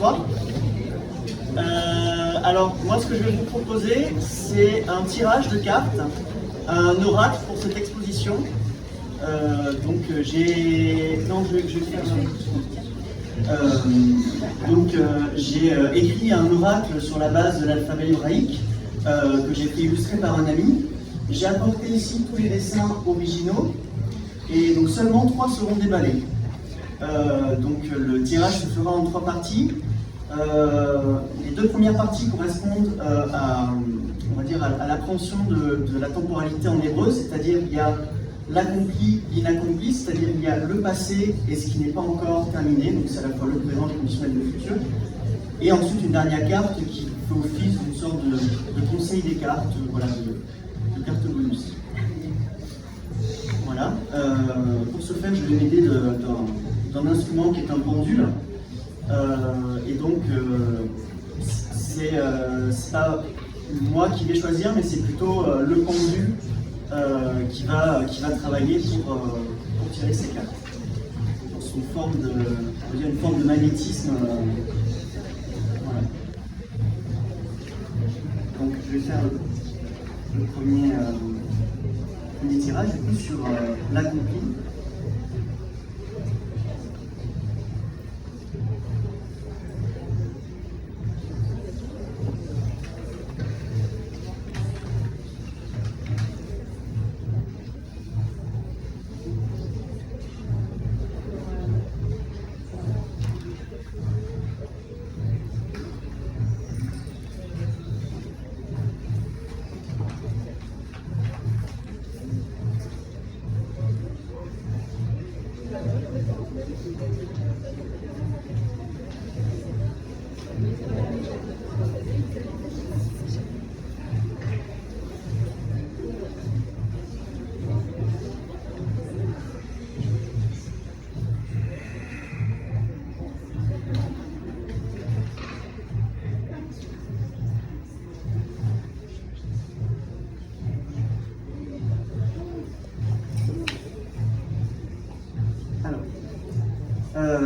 soir. Alors, moi, ce que je vais vous proposer, c'est un tirage de cartes, un oracle pour cette exposition. J'ai écrit un oracle sur la base de l'alphabet hébraïque que j'ai fait illustrer par un ami. J'ai apporté ici tous les dessins originaux et donc seulement 3 seront déballés. Le tirage se fera en 3 parties. Les 2 premières parties correspondent à l'appréhension de la temporalité en hébreu, c'est-à-dire il y a l'accompli, l'inaccompli, c'est-à-dire il y a le passé et ce qui n'est pas encore terminé, donc c'est à la fois le présent, le conditionnel et le futur. Et ensuite une dernière carte qui fait office d'une sorte de conseil des cartes, de carte bonus. Voilà. Pour ce faire, je vais m'aider d'un instrument qui est un pendule. C'est pas moi qui vais choisir, mais c'est plutôt le pendule qui va travailler pour tirer ces cartes. C'est une forme de magnétisme. Voilà. Donc je vais faire le premier tirage du coup sur l'accompli.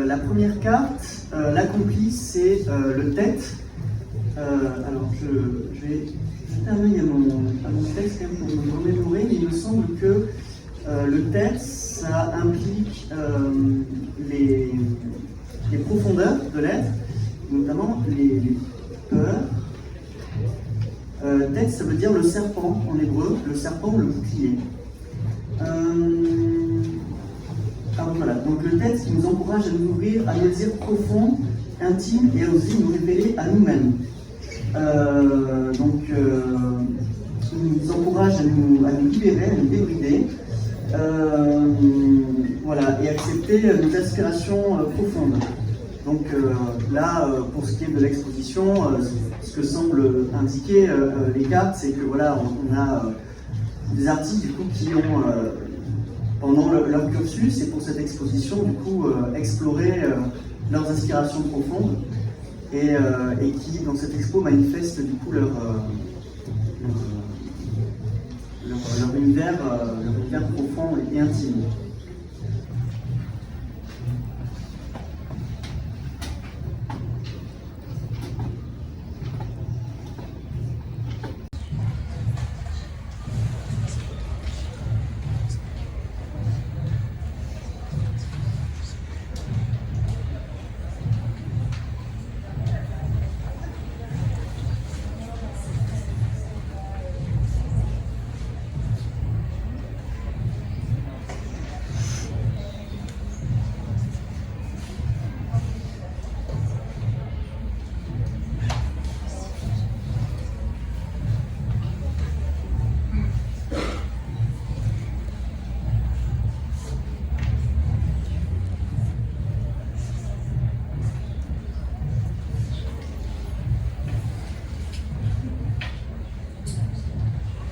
La première carte, l'accompli, c'est le tête. Alors, je vais jeter un œil à mon texte quand même pour me remémorer, mais il me semble que le tête, ça implique les profondeurs de l'être, notamment les peurs. Tête, ça veut dire le serpent en hébreu, le serpent ou le bouclier. Voilà. Donc le texte qui nous encourage à nous ouvrir à nos désirs profonds, intimes et aussi nous révéler à nous-mêmes. Il nous encourage à nous libérer, à nous débrider, et accepter nos aspirations profondes. Donc pour ce qui est de l'exposition, ce que semblent indiquer les cartes, c'est que voilà, on a des artistes du coup qui ont pendant leur cursus et pour cette exposition, du coup, explorer leurs aspirations profondes et qui, dans cette expo, manifestent du coup leur univers profond et intime.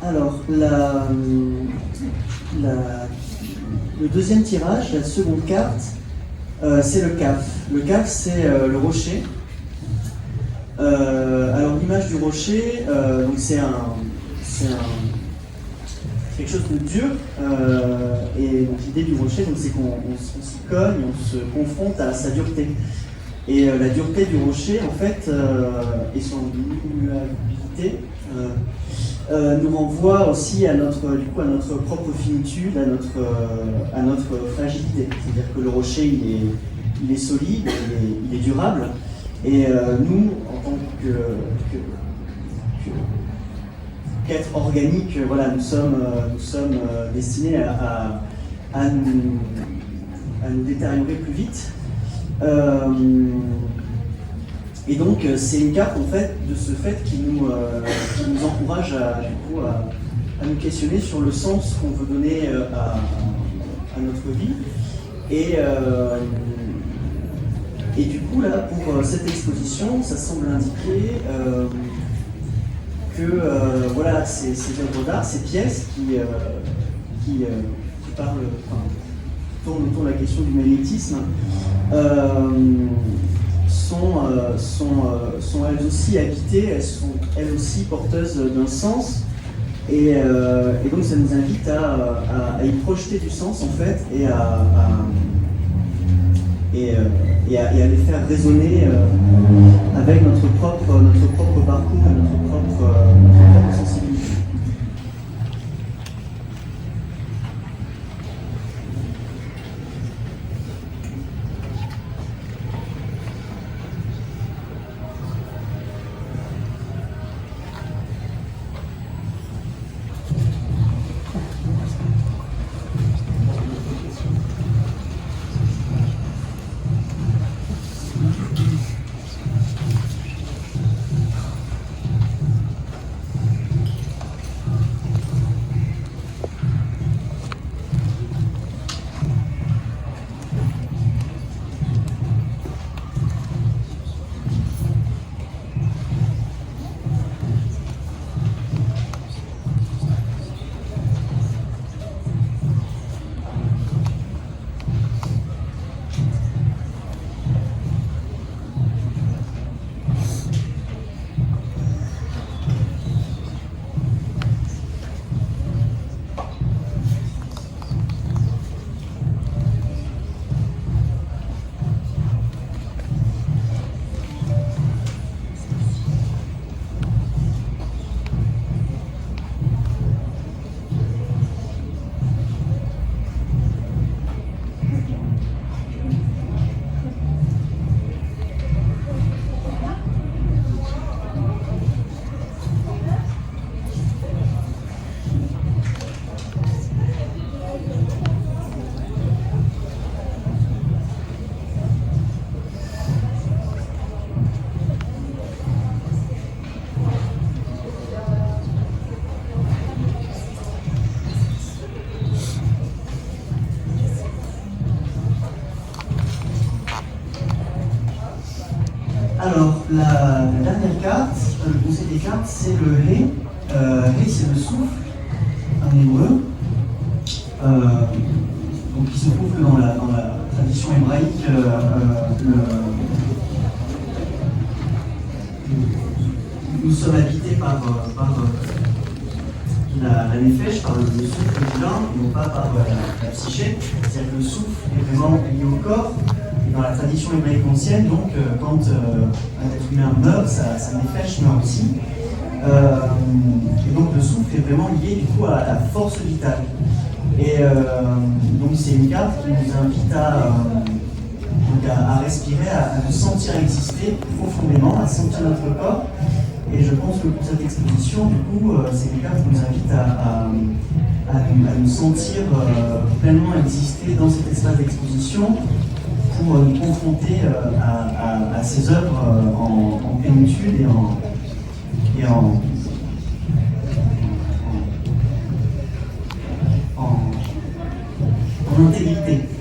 Alors, le deuxième tirage, la seconde carte, c'est le Kaf. Le Kaf, c'est le rocher. Alors, l'image du rocher, c'est quelque chose de dur. Et donc, l'idée du rocher, c'est qu'on s'y cogne, on se confronte à sa dureté. Et la dureté du rocher, en fait, et son immuabilité, nous renvoie aussi à notre propre finitude, à notre fragilité. C'est-à-dire que le rocher, il est solide, il est durable, et nous, en tant qu'être organique, voilà, nous sommes destinés à nous détériorer plus vite. Et donc c'est une carte en fait de ce fait qui nous encourage à nous questionner sur le sens qu'on veut donner à notre vie. Et du coup là pour cette exposition, ça semble indiquer que voilà, ces œuvres d'art, ces pièces qui parlent, tournent autour de la question du magnétisme, sont elles aussi habitées, elles sont elles aussi porteuses d'un sens, et donc ça nous invite à y projeter du sens en fait, et à les faire résonner avec notre propre parcours et notre propre sensibilité. Alors, la dernière carte, le conseil des cartes, c'est le He. He, c'est le souffle, en hébreu. Donc, il se trouve que dans la tradition hébraïque, nous sommes habités par la nefesh, par le souffle divin, et non pas par la psyché. C'est-à-dire que le souffle est vraiment lié au corps. Dans la tradition hébraïque ancienne, donc, quand un être humain meurt, sa nefesh meurt aussi. Et donc le souffle est vraiment lié du coup à la force vitale. Et donc c'est une carte qui nous invite à respirer, à nous sentir exister profondément, à sentir notre corps. Et je pense que pour cette exposition, du coup, c'est une carte qui nous invite à nous sentir pleinement exister dans cet espace d'exposition, pour nous confronter à ces œuvres en plénitude et en intégrité.